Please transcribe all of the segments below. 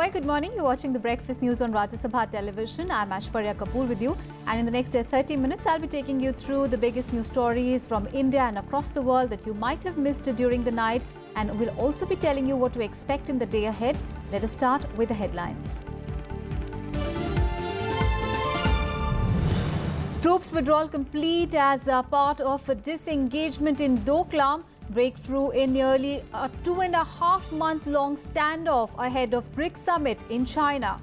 Quite good morning. You're watching the Breakfast News on Rajya Sabha television. I'm Ashwarya Kapoor with you. And in the next 30 minutes, I'll be taking you through the biggest news stories from India and across the world that you might have missed during the night. And we'll also be telling you what to expect in the day ahead. Let us start with the headlines. Troops withdrawal complete as a part of a disengagement in Doklam. Breakthrough in nearly a 2.5-month-long standoff ahead of BRICS summit in China.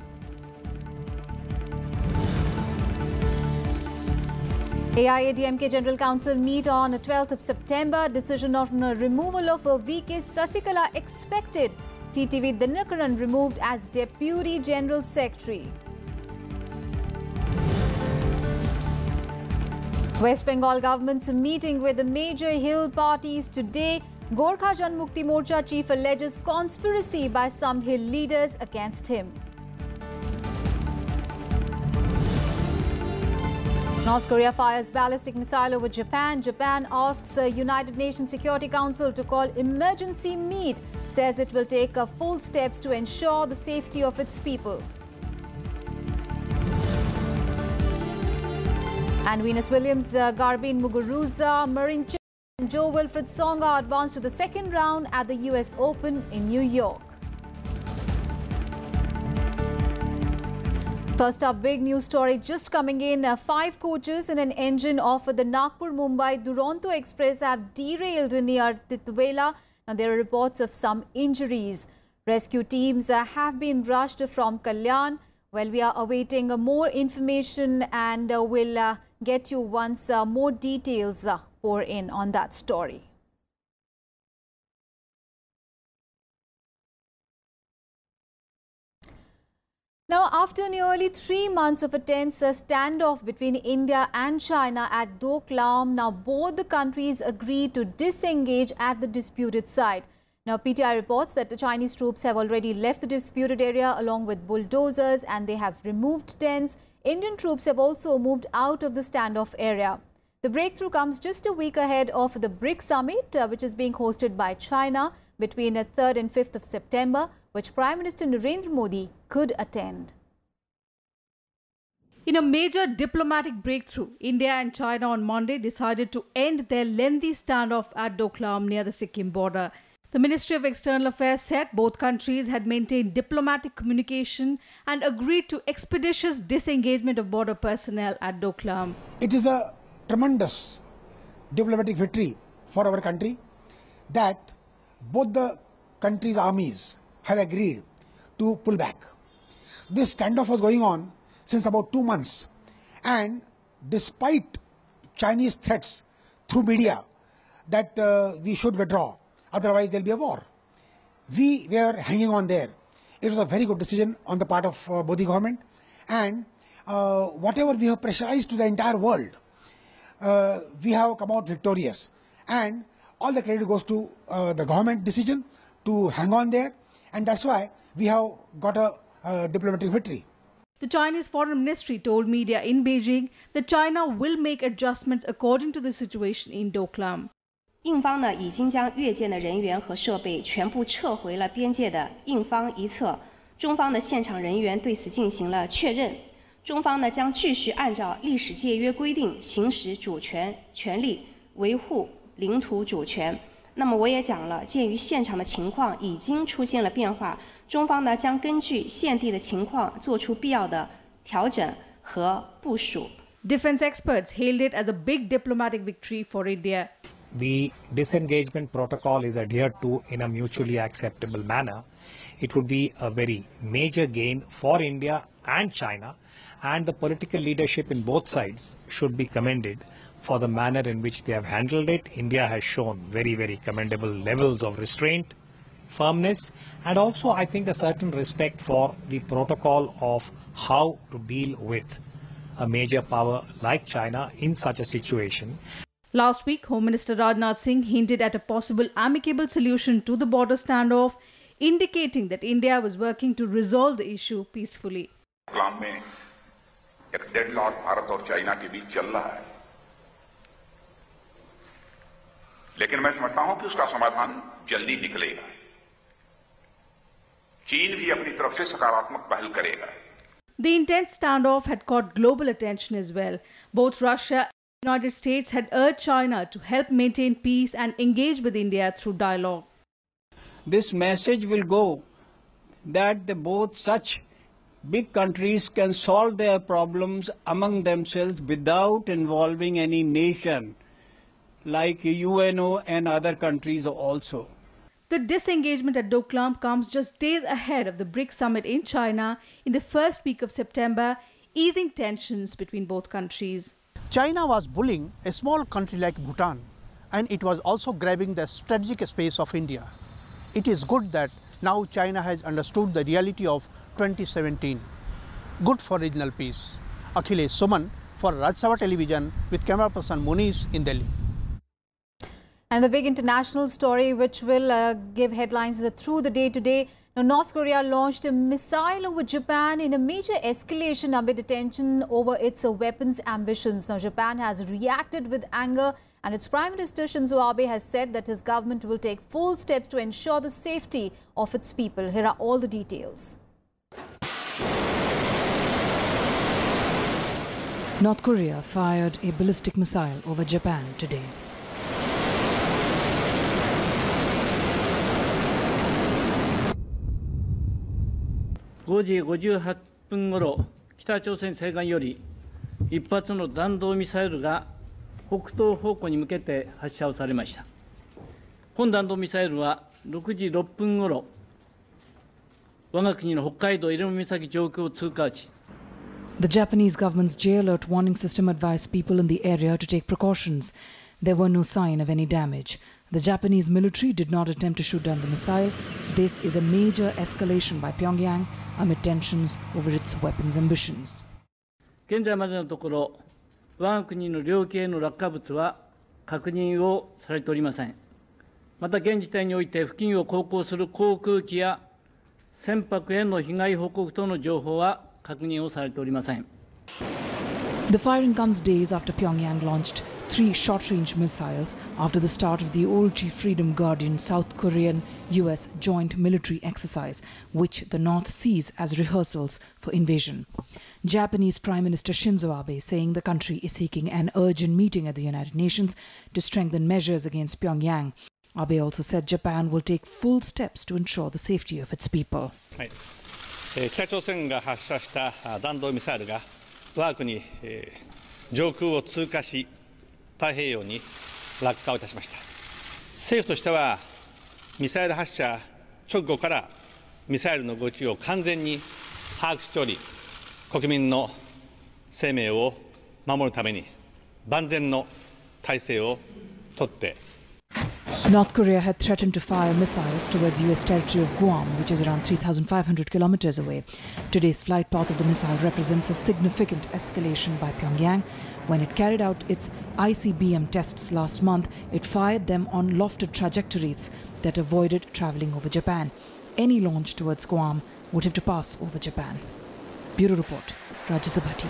AIADMK General Council meet on the 12th of September. Decision on removal of VK Sasikala expected. TTV Dhinakaran removed as Deputy General Secretary. West Bengal government's meeting with the major hill parties today. Gorkha Jan Mukti Morcha chief alleges conspiracy by some hill leaders against him. North Korea fires ballistic missile over Japan. Japan asks the United Nations Security Council to call emergency meet. Says it will take full steps to ensure the safety of its people. And Venus Williams, Garbine Muguruza, Marin Cilic and Joe Wilfred Tsonga advanced to the second round at the US Open in New York. First up, big news story just coming in. 5 coaches and an engine of the Nagpur-Mumbai Duronto Express have derailed near Titwela. Now, there are reports of some injuries. Rescue teams have been rushed from Kalyan. Well, we are awaiting more information and will get you once more details pour in on that story. Now, after nearly 3 months of a tense standoff between India and China at Doklam, now both the countries agreed to disengage at the disputed site. Now, PTI reports that the Chinese troops have already left the disputed area along with bulldozers and they have removed tents. Indian troops have also moved out of the standoff area. The breakthrough comes just a week ahead of the BRICS summit, which is being hosted by China between the 3rd and 5th of September, which Prime Minister Narendra Modi could attend. In a major diplomatic breakthrough, India and China on Monday decided to end their lengthy standoff at Doklam near the Sikkim border. The Ministry of External Affairs said both countries had maintained diplomatic communication and agreed to expeditious disengagement of border personnel at Doklam. It is a tremendous diplomatic victory for our country that both the countries' armies have agreed to pull back. This standoff was going on since about 2 months, and despite Chinese threats through media that we should withdraw, otherwise there will be a war, we were hanging on there. It was a very good decision on the part of Modi government, and whatever we have pressurized to the entire world, we have come out victorious, and all the credit goes to the government decision to hang on there, and that's why we have got a diplomatic victory. The Chinese Foreign Ministry told media in Beijing that China will make adjustments according to the situation in Doklam. 印方呢已经将越界的人员和设备全部撤回了边界的印方一侧，中方的现场人员对此进行了确认。中方呢将继续按照历史界约规定行使主权权利，维护领土主权。那么我也讲了，鉴于现场的情况已经出现了变化，中方呢将根据现地的情况做出必要的调整和部署。Defense experts hailed it as a big diplomatic victory for India. The disengagement protocol is adhered to in a mutually acceptable manner. It would be a very major gain for India and China, and the political leadership in both sides should be commended for the manner in which they have handled it. India has shown very, very commendable levels of restraint, firmness, and also I think a certain respect for the protocol of how to deal with a major power like China in such a situation. Last week, Home Minister Rajnath Singh hinted at a possible amicable solution to the border standoff, indicating that India was working to resolve the issue peacefully. Doklam में एक deadlock Bharat और China के बीच चल रहा है, लेकिन मैं समझता हूं कि उसका समाधान जल्दी निकलेगा। चीन भी अपनी तरफ से सकारात्मक पहल करेगा। The intense standoff had caught global attention as well. Both Russia and the United States had urged China to help maintain peace and engage with India through dialogue. This message will go that both such big countries can solve their problems among themselves without involving any nation like UNO and other countries also. The disengagement at Doklam comes just days ahead of the BRICS summit in China in the first week of September, easing tensions between both countries. China was bullying a small country like Bhutan, and it was also grabbing the strategic space of India. It is good that now China has understood the reality of 2017. Good for regional peace. Akhilesh Suman for Rajya Television with camera person Muniz in Delhi. And the big international story which will give headlines through the day today. Now, North Korea launched a missile over Japan in a major escalation amid tension over its weapons ambitions. Now, Japan has reacted with anger, and its Prime Minister Shinzo Abe has said that his government will take full steps to ensure the safety of its people. Here are all the details. North Korea fired a ballistic missile over Japan today. 5時58分ごろ、北朝鮮西岸より1発の弾道ミサイルが北東方向に向けて発射をされました。本弾道ミサイルは6時6分ごろ、我が国の北海道入間岬上空を通過し、 The Japanese government's J alert warning system advised people in the area to take precautions. There were no sign of any damage. The Japanese military did not attempt to shoot down the missile. This is a major escalation by Pyongyang amid tensions over its weapons ambitions. 現在までのところ、我が国の領域への落下物は確認をされておりません。また現時点において付近を航行する航空機や船舶への被害報告等の情報は確認をされておりません。 The firing comes days after Pyongyang launched 3 short-range missiles after the start of the Olchi Freedom Guardian South Korean-US joint military exercise, which the North sees as rehearsals for invasion. Japanese Prime Minister Shinzo Abe saying the country is seeking an urgent meeting at the United Nations to strengthen measures against Pyongyang. Abe also said Japan will take full steps to ensure the safety of its people. 北朝鮮が発射した弾道ミサイルが我が国上空を通過し、太平洋に落下をいたしました。政府としてはミサイル発射直後からミサイルの動きを完全に把握しており、国民の生命を守るために万全の態勢をとって。 North Korea had threatened to fire missiles towards US territory of Guam, which is around 3,500 kilometers away. Today's flight path of the missile represents a significant escalation by Pyongyang. When it carried out its ICBM tests last month, it fired them on lofted trajectories that avoided traveling over Japan. Any launch towards Guam would have to pass over Japan. Bureau Report, Rajya TV.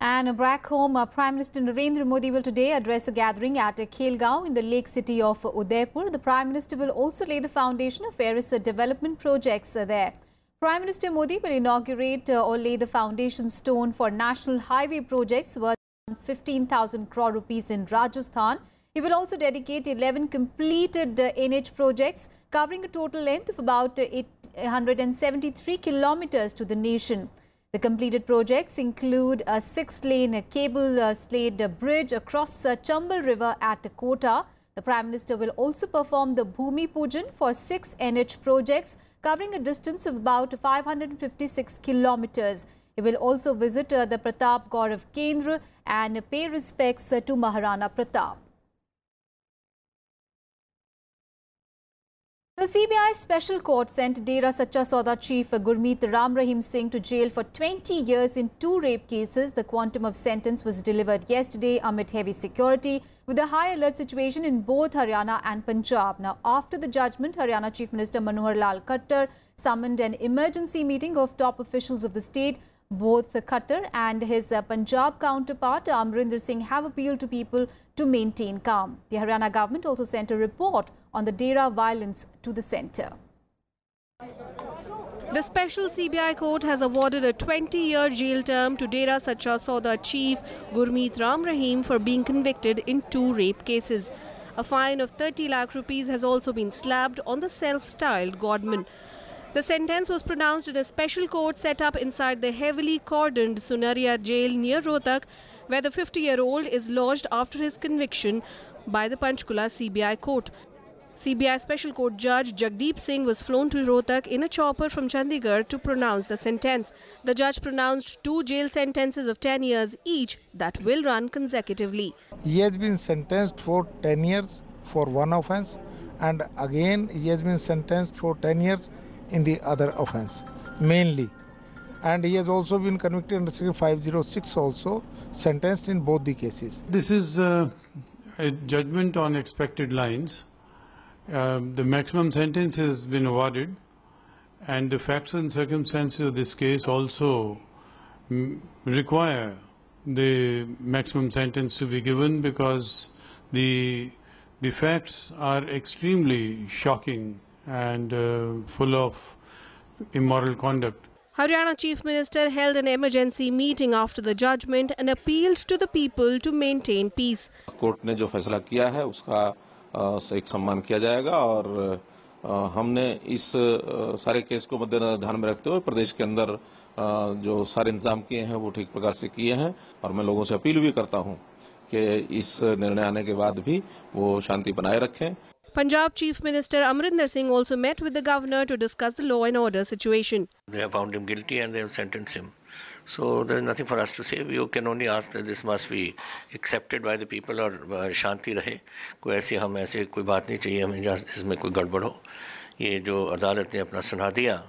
And back home, Prime Minister Narendra Modi will today address a gathering at Khelgaon in the lake city of Udaipur. The Prime Minister will also lay the foundation of various development projects there. Prime Minister Modi will inaugurate or lay the foundation stone for national highway projects worth 15,000 crore rupees in Rajasthan. He will also dedicate 11 completed NH projects covering a total length of about 873 kilometers to the nation. The completed projects include a 6-lane cable-stayed bridge across Chambal River at Kota. The Prime Minister will also perform the Bhumi Pujan for 6 NH projects covering a distance of about 556 kilometers. He will also visit the Pratap Gaurav Kendra and pay respects to Maharana Pratap. The CBI Special Court sent Dera Sacha Sauda Chief Gurmeet Ram Rahim Singh to jail for 20 years in 2 rape cases. The quantum of sentence was delivered yesterday amid heavy security with a high alert situation in both Haryana and Punjab. Now, after the judgment, Haryana Chief Minister Manohar Lal Khattar summoned an emergency meeting of top officials of the state. Both Khattar and his Punjab counterpart Amrinder Singh have appealed to people to maintain calm. The Haryana government also sent a report on the Dera violence to the centre. The special CBI court has awarded a 20-year jail term to Dera Sacha Sauda chief Gurmeet Ram Rahim for being convicted in 2 rape cases. A fine of 30 lakh rupees has also been slapped on the self-styled godman. The sentence was pronounced in a special court set up inside the heavily cordoned Sunaria jail near Rohtak, where the 50-year-old is lodged after his conviction by the Panchkula CBI court. CBI Special Court Judge Jagdeep Singh was flown to Rohtak in a chopper from Chandigarh to pronounce the sentence. The judge pronounced 2 jail sentences of 10 years each that will run consecutively. He has been sentenced for 10 years for one offence, and again he has been sentenced for 10 years in the other offence, mainly. And he has also been convicted under Section 506, also sentenced in both the cases. This is a judgment on expected lines. The maximum sentence has been awarded, and the facts and circumstances of this case also require the maximum sentence to be given, because the facts are extremely shocking and full of immoral conduct. Haryana Chief Minister held an emergency meeting after the judgment and appealed to the people to maintain peace. Court ने जो फैसला किया है उसका एक सम्मान किया जाएगा, और हमने इस सारे केस को मद्देनजर ध्यान में रखते हुए प्रदेश के अंदर जो सारे इंतजाम किए हैं वो ठीक प्रकार से किए हैं, और मैं लोगों से अपील भी करता हूं कि इस निर्णय आने के बाद भी वो शांति बनाए रखें. Punjab Chief Minister Amrinder Singh also met with the governor to discuss the law and order situation. They have found him guilty and they have sentenced him. So there is nothing for us to say. We can only ask that this must be accepted by the people, और शांति रहे. कोई ऐसे कोई बात नहीं चाहिए हमें जहाँ इसमें कोई गड़बड़ हो. ये जो अदालत ने अपना सुना दिया.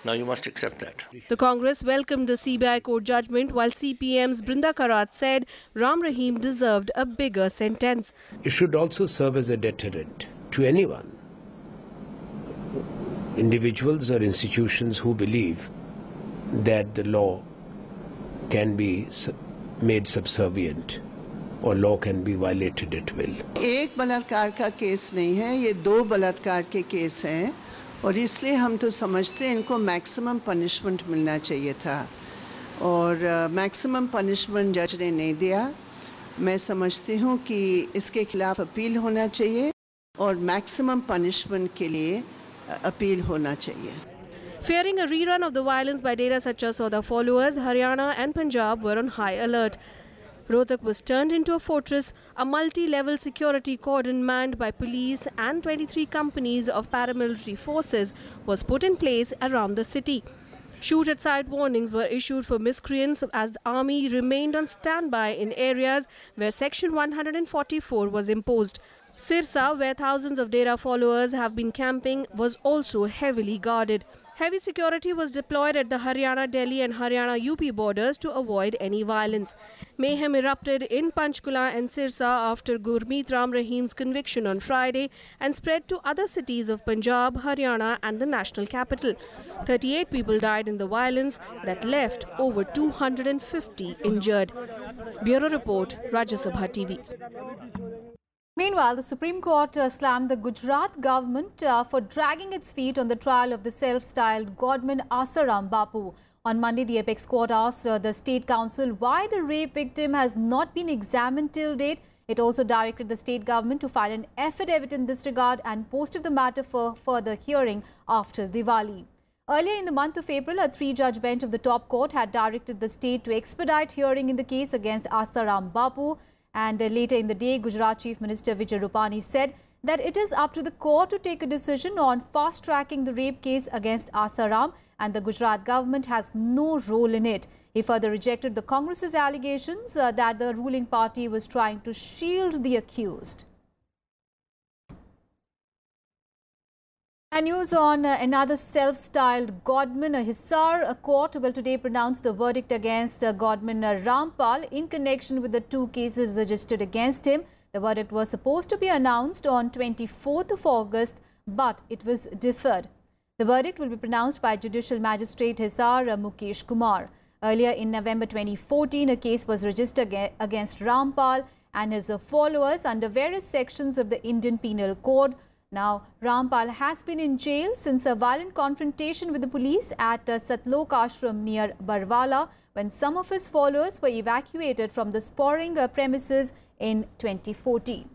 Now you must accept that. The Congress welcomed the CBI court judgment, while CPM's Brinda Karat said Ram Rahim deserved a bigger sentence. It should also serve as a deterrent to anyone, individuals or institutions who believe that the law can be made subservient or law can be violated at will. एक बलात्कार का case नहीं है, ये 2 बलात्कार के case हैं, और इसलिए हम तो समझते हैं इनको मैक्सिमम पनिशमेंट मिलना चाहिए था, और मैक्सिमम पनिशमेंट जज ने नहीं दिया. मैं समझती हूँ कि इसके खिलाफ अपील होना चाहिए और मैक्सिमम पनिशमेंट के लिए अपील होना चाहिए. Fearing a rerun of the violence by Dera Sacha Sauda followers, Haryana and Punjab were on high alert. Rohtak was turned into a fortress. A multi-level security cordon manned by police and 23 companies of paramilitary forces was put in place around the city. Shoot-at-sight warnings were issued for miscreants as the army remained on standby in areas where Section 144 was imposed. Sirsa, where thousands of Dera followers have been camping, was also heavily guarded. Heavy security was deployed at the Haryana-Delhi and Haryana-UP borders to avoid any violence. Mayhem erupted in Panchkula and Sirsa after Gurmeet Ram Rahim's conviction on Friday and spread to other cities of Punjab, Haryana and the national capital. 38 people died in the violence that left over 250 injured. Bureau Report, Rajya Sabha TV. Meanwhile, the Supreme Court slammed the Gujarat government for dragging its feet on the trial of the self-styled godman Asaram Bapu. On Monday, the Apex Court asked the State Council why the rape victim has not been examined till date. It also directed the state government to file an affidavit in this regard and posted the matter for further hearing after Diwali. Earlier in the month of April, a 3-judge bench of the top court had directed the state to expedite hearing in the case against Asaram Bapu. And later in the day, Gujarat Chief Minister Vijay Rupani said that it is up to the court to take a decision on fast-tracking the rape case against Asaram, and the Gujarat government has no role in it. He further rejected the Congress's allegations that the ruling party was trying to shield the accused. And news on another self-styled godman, a Hisar. A court will today pronounce the verdict against godman Rampal in connection with the 2 cases registered against him. The verdict was supposed to be announced on 24th of August, but it was deferred. The verdict will be pronounced by Judicial Magistrate Hisar Mukesh Kumar. Earlier in November 2014, a case was registered against Rampal and his followers under various sections of the Indian Penal Code. Now, Rampal has been in jail since a violent confrontation with the police at Satlok Ashram near Barwala when some of his followers were evacuated from the sporring premises in 2014.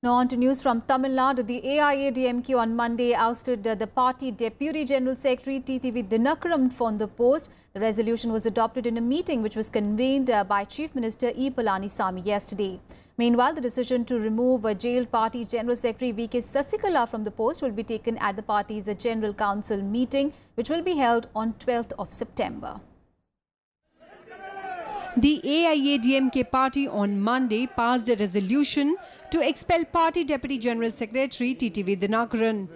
Now on to news from Tamil Nadu. The AIADMK on Monday ousted the party Deputy General Secretary TTV Dhinakaran from the post. The resolution was adopted in a meeting which was convened by Chief Minister E. Palaniswamy yesterday. Meanwhile, the decision to remove jailed party General Secretary V.K. Sasikala from the post will be taken at the party's General Council meeting, which will be held on 12th of September. The AIADMK party on Monday passed a resolution to expel party Deputy General Secretary TTV Dhinakaran.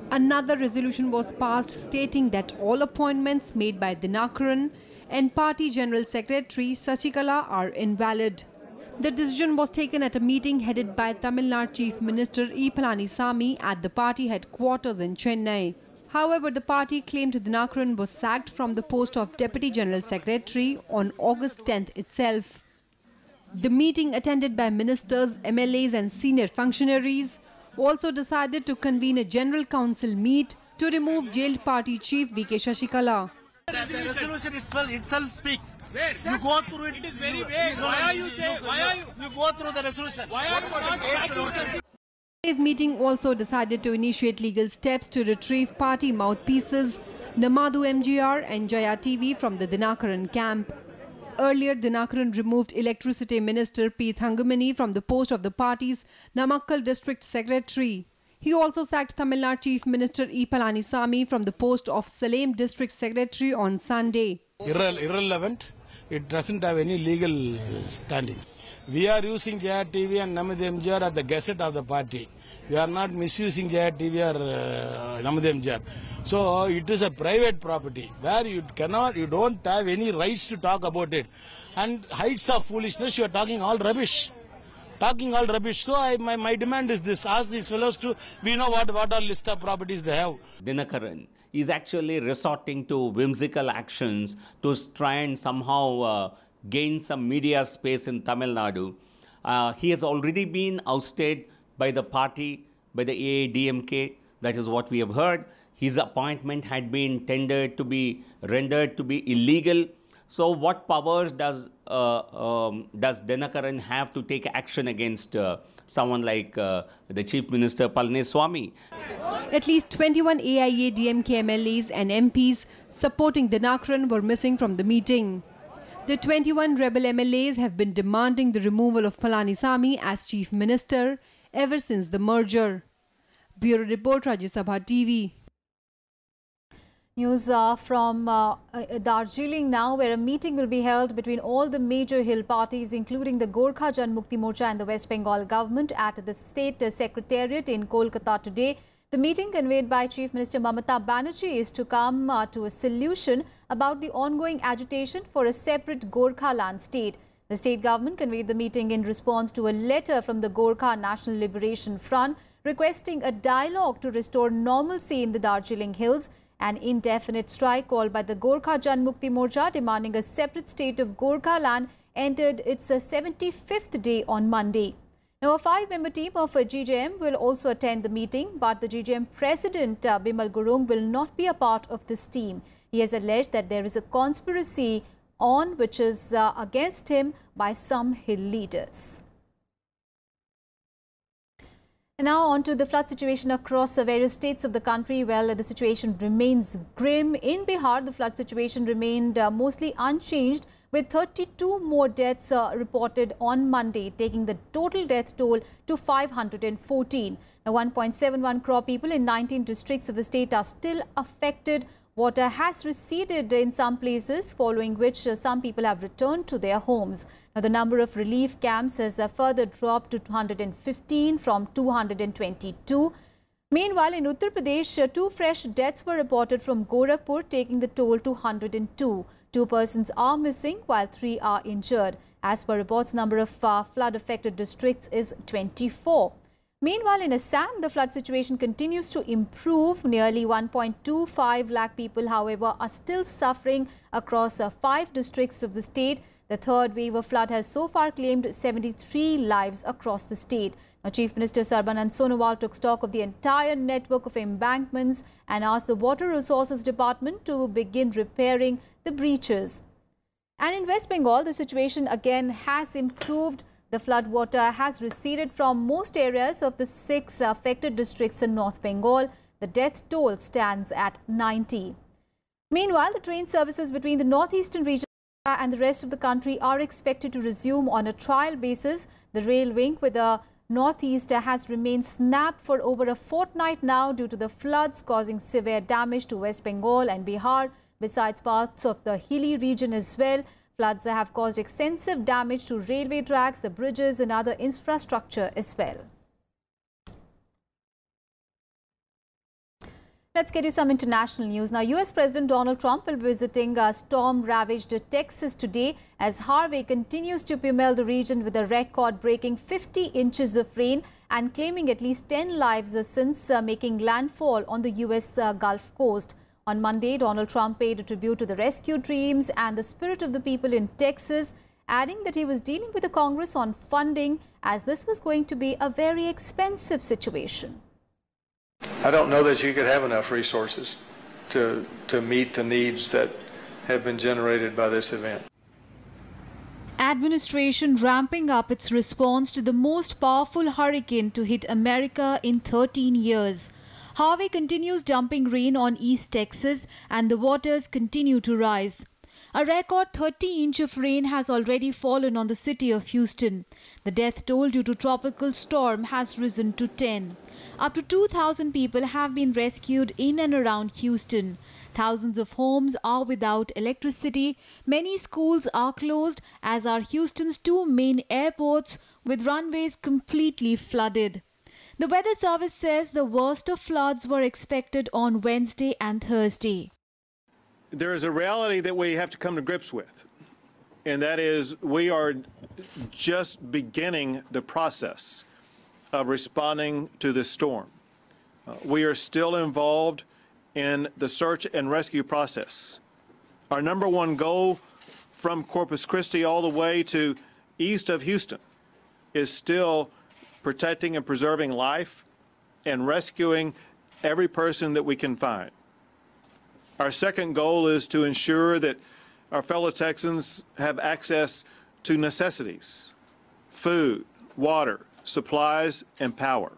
Another resolution was passed stating that all appointments made by Dhinakaran and party General Secretary Sasikala are invalid. The decision was taken at a meeting headed by Tamil Nadu Chief Minister E. Palaniswamy at the party headquarters in Chennai. However, the party claimed Dhinakaran was sacked from the post of Deputy General Secretary on August 10th itself. The meeting, attended by ministers, MLAs and senior functionaries, also decided to convene a General Council meet to remove jailed party chief V.K. Sasikala. The resolution itself speaks. You go through it. It is very vague. Why are you saying? You go through the resolution. Why are you not? Today's meeting also decided to initiate legal steps to retrieve party mouthpieces Namadu MGR and Jaya TV from the Dhinakaran camp. Earlier, Dhinakaran removed Electricity Minister P. Thangamani from the post of the party's Namakkal District Secretary. He also sacked Tamil Nadu Chief Minister E. Palaniswamy from the post of Salem District Secretary on Sunday. Irrelevant. It doesn't have any legal standing. We are using Jaya TV and Namadu MGR at the gazette of the party. We are not misusing Jaya TV or Namadu MGR. So it is a private property where you don't have any rights to talk about it. And heights of foolishness, you are talking all rubbish. So my demand is this: ask these fellows to, we know what all list of properties they have. Dhinakaran is actually resorting to whimsical actions to try and somehow gain some media space in Tamil Nadu. He has already been ousted by the party, by the AIADMK. That is what we have heard. His appointment had been rendered to be illegal. So what powers does Dhinakaran have to take action against someone like the Chief Minister Palaniswamy? At least 21 AIADMK MLAs and MPs supporting Dhinakaran were missing from the meeting. The 21 rebel MLAs have been demanding the removal of Palaniswamy as Chief Minister ever since the merger. Bureau Report, Rajya Sabha TV. News from Darjeeling now, where a meeting will be held between all the major hill parties, including the Gorkha Janmukti Morcha and the West Bengal government, at the State Secretariat in Kolkata today. The meeting, convened by Chief Minister Mamata Banerjee, is to come to a solution about the ongoing agitation for a separate Gorkha land state. The state government convened the meeting in response to a letter from the Gorkha National Liberation Front requesting a dialogue to restore normalcy in the Darjeeling Hills. An indefinite strike called by the Gorkha Janmukti Morcha demanding a separate state of Gorkha land entered its 75th day on Monday. Now, a 5-member team of GJM will also attend the meeting, but the GJM President Bimal Gurung will not be a part of this team. He has alleged that there is a conspiracy on which is against him by some hill leaders. And now on to the flood situation across various states of the country. Well, the situation remains grim. In Bihar, the flood situation remained mostly unchanged, with 32 more deaths reported on Monday, taking the total death toll to 514. Now, 1.71 crore people in 19 districts of the state are still affected. Water has receded in some places, following which some people have returned to their homes. Now, the number of relief camps has further dropped to 215 from 222. Meanwhile, in Uttar Pradesh, 2 fresh deaths were reported from Gorakhpur, taking the toll to 102. 2 persons are missing, while 3 are injured. As per reports, number of flood-affected districts is 24. Meanwhile, in Assam, the flood situation continues to improve. Nearly 1.25 lakh people, however, are still suffering across 5 districts of the state. The third wave of flood has so far claimed 73 lives across the state. Now, Chief Minister Sarbanand Sonowal took stock of the entire network of embankments and asked the Water Resources Department to begin repairing the breaches. And in West Bengal, the situation again has improved. The flood water has receded from most areas of the 6 affected districts in North Bengal. The death toll stands at 90. Meanwhile, the train services between the northeastern region and the rest of the country are expected to resume on a trial basis. The rail link with the northeast has remained snapped for over a fortnight now due to the floods causing severe damage to West Bengal and Bihar, besides parts of the hilly region as well. Floods have caused extensive damage to railway tracks, the bridges and other infrastructure as well. Let's get you some international news. Now, US President Donald Trump will be visiting storm-ravaged Texas today as Harvey continues to pummel the region with a record-breaking 50 inches of rain and claiming at least 10 lives since making landfall on the US Gulf Coast. On Monday, Donald Trump paid a tribute to the rescue teams and the spirit of the people in Texas, adding that he was dealing with the Congress on funding as this was going to be a very expensive situation. I don't know that you could have enough resources to meet the needs that have been generated by this event. Administration ramping up its response to the most powerful hurricane to hit America in 13 years. Harvey continues dumping rain on East Texas and the waters continue to rise. A record 30 inches of rain has already fallen on the city of Houston. The death toll due to tropical storm has risen to 10. Up to 2,000 people have been rescued in and around Houston. Thousands of homes are without electricity. Many schools are closed, as are Houston's 2 main airports, with runways completely flooded. The Weather Service says the worst of floods were expected on Wednesday and Thursday. There is a reality that we have to come to grips with, and that is we are just beginning the process of responding to this storm. We are still involved in the search and rescue process. Our number one goal from Corpus Christi all the way to east of Houston is still protecting and preserving life and rescuing every person that we can find. Our second goal is to ensure that our fellow Texans have access to necessities, food, water, supplies, and power.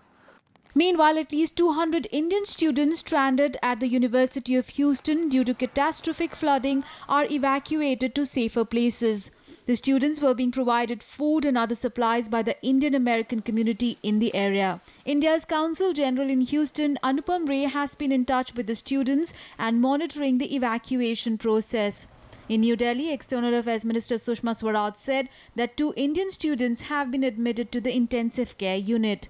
Meanwhile, at least 200 Indian students stranded at the University of Houston due to catastrophic flooding are evacuated to safer places. The students were being provided food and other supplies by the Indian American community in the area. India's Consul General in Houston, Anupam Ray, has been in touch with the students and monitoring the evacuation process. In New Delhi, External Affairs Minister Sushma Swaraj said that 2 Indian students have been admitted to the intensive care unit.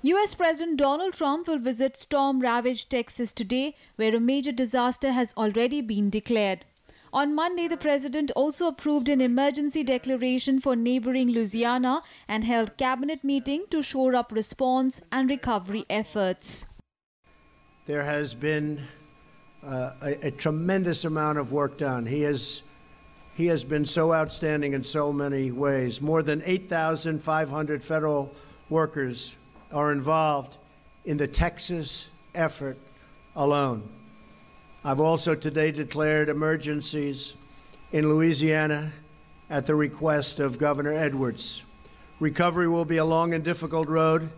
US President Donald Trump will visit storm-ravaged Texas today, where a major disaster has already been declared. On Monday, the president also approved an emergency declaration for neighboring Louisiana and held cabinet meeting to shore up response and recovery efforts. There has been a tremendous amount of work done. He has been so outstanding in so many ways. More than 8,500 federal workers are involved in the Texas effort alone. I've also today declared emergencies in Louisiana at the request of Governor Edwards. Recovery will be a long and difficult road,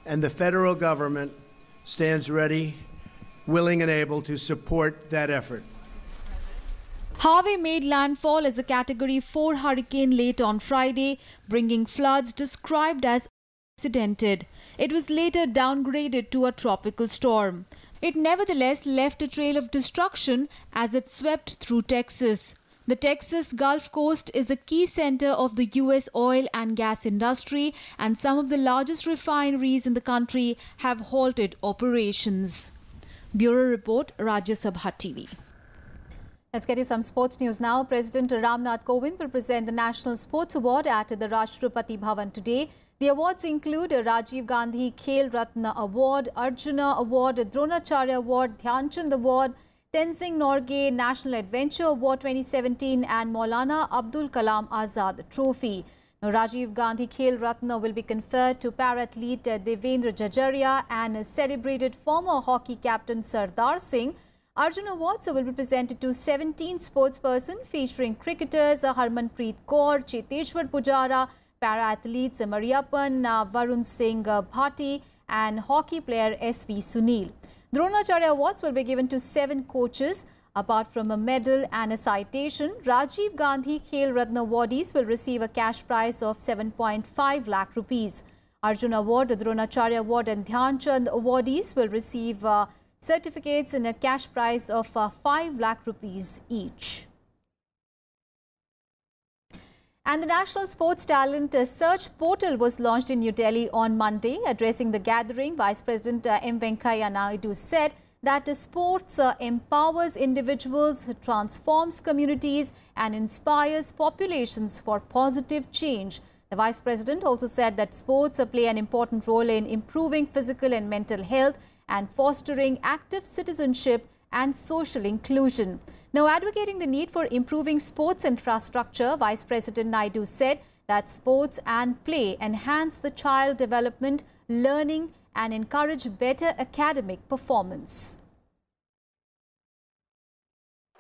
and the federal government stands ready, willing and able to support that effort. Harvey made landfall as a Category 4 hurricane late on Friday, bringing floods described as unprecedented. It was later downgraded to a tropical storm. It nevertheless left a trail of destruction as it swept through Texas. The Texas Gulf Coast is a key center of the U.S. oil and gas industry, and some of the largest refineries in the country have halted operations. Bureau Report, Rajya Sabha TV. Let's get you some sports news now. President Ramnath Kovind will present the National Sports Award at the Rashtrapati Bhavan today. The awards include a Rajiv Gandhi Khel Ratna Award, Arjuna Award, Dronacharya Award, Dhyan Chand Award, Tenzing Norgay National Adventure Award 2017 and Maulana Abdul Kalam Azad Trophy. Now, Rajiv Gandhi Khel Ratna will be conferred to para-athlete Devendra Jajaria and celebrated former hockey captain Sardar Singh. Arjun Awards will be presented to 17 sportspersons featuring cricketers Harmanpreet Kaur, Cheteshwar Pujara, para-athletes Mariappan, Varun Singh Bhati and hockey player SV Sunil. Dronacharya Awards will be given to 7 coaches. Apart from a medal and a citation, Rajiv Gandhi Khel Ratna awardees will receive a cash prize of 7.5 lakh rupees. Arjun Award, Dronacharya Award and Dhyan Chand awardees will receive certificates in a cash prize of 5 lakh rupees each. And the National Sports Talent Search Portal was launched in New Delhi on Monday. Addressing the gathering, Vice President M. Venkaiah Naidu said that sports empowers individuals, transforms communities and inspires populations for positive change. The Vice President also said that sports play an important role in improving physical and mental health and fostering active citizenship and social inclusion. Now, advocating the need for improving sports infrastructure, Vice President Naidu said that sports and play enhance the child development, learning and encourage better academic performance.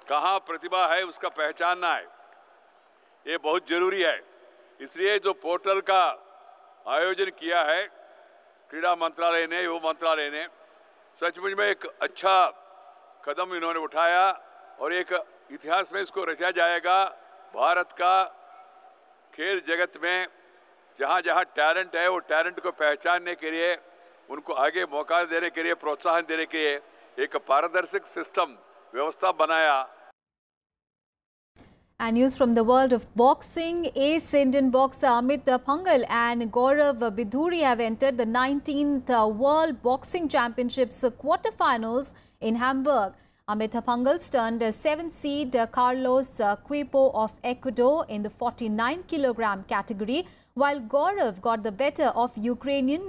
कहाँ प्रतिभा है उसका पहचानना है, ये बहुत जरूरी है। इसलिए जो पोर्टल का आयोजन किया है क्रीड़ा मंत्रालय ने, युवा मंत्रालय ने, सचमुच में एक अच्छा कदम इन्होंने उठाया और एक इतिहास में इसको रचा जाएगा। भारत का खेल जगत में जहाँ जहाँ टैलेंट है वो टैलेंट को पहचानने के लिए, उनको आगे मौका देने के लिए, प्रोत्साहन देने के लिए एक पारदर्शी सिस्टम व्यवस्था बनाया। And news from the world of boxing. Ace Indian boxer Amit Phangal and Gaurav Bidhuri have entered the 19th World Boxing Championships quarterfinals in Hamburg. Amit Phangal stunned 7th seed Carlos Cuipo of Ecuador in the 49 kg category, while Gaurav got the better of Ukrainian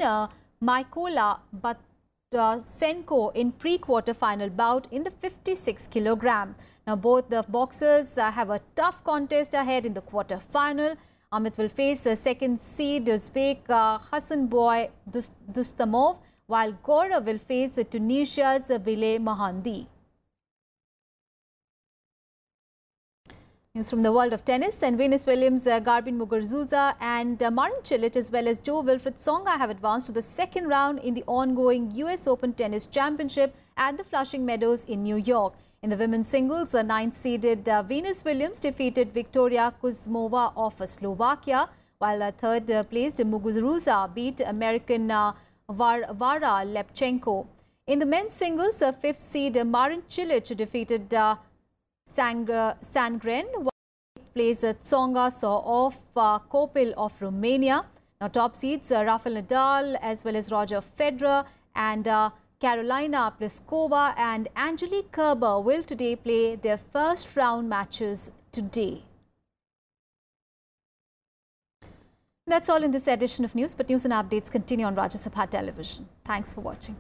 Mykola Batsenko in pre-quarter final bout in the 56 kg. Now, both the boxers have a tough contest ahead in the quarter final. Amit will face second seed Uzbek Hasanboy Dustamov, while Gaurav will face Tunisia's Bilal Mahandi. News from the world of tennis. And Venus Williams, Garbine Muguruza and Marin Cilic as well as Joe Wilfried Tsonga have advanced to the second round in the ongoing US Open Tennis Championship at the Flushing Meadows in New York. In the women's singles, 9th-seeded Venus Williams defeated Victoria Kuzmova of Slovakia, while 3rd-placed Muguruza beat American Vara Lepchenko. In the men's singles, 5th-seed Marin Cilic defeated Sandgren, while 8th-placed Tsonga saw off Kopil of Romania. Now, top seeds Rafael Nadal as well as Roger Federer and Carolina Pliskova and Angelique Kerber will today play their first round matches today. That's all in this edition of news, but news and updates continue on Rajya Sabha television. Thanks for watching.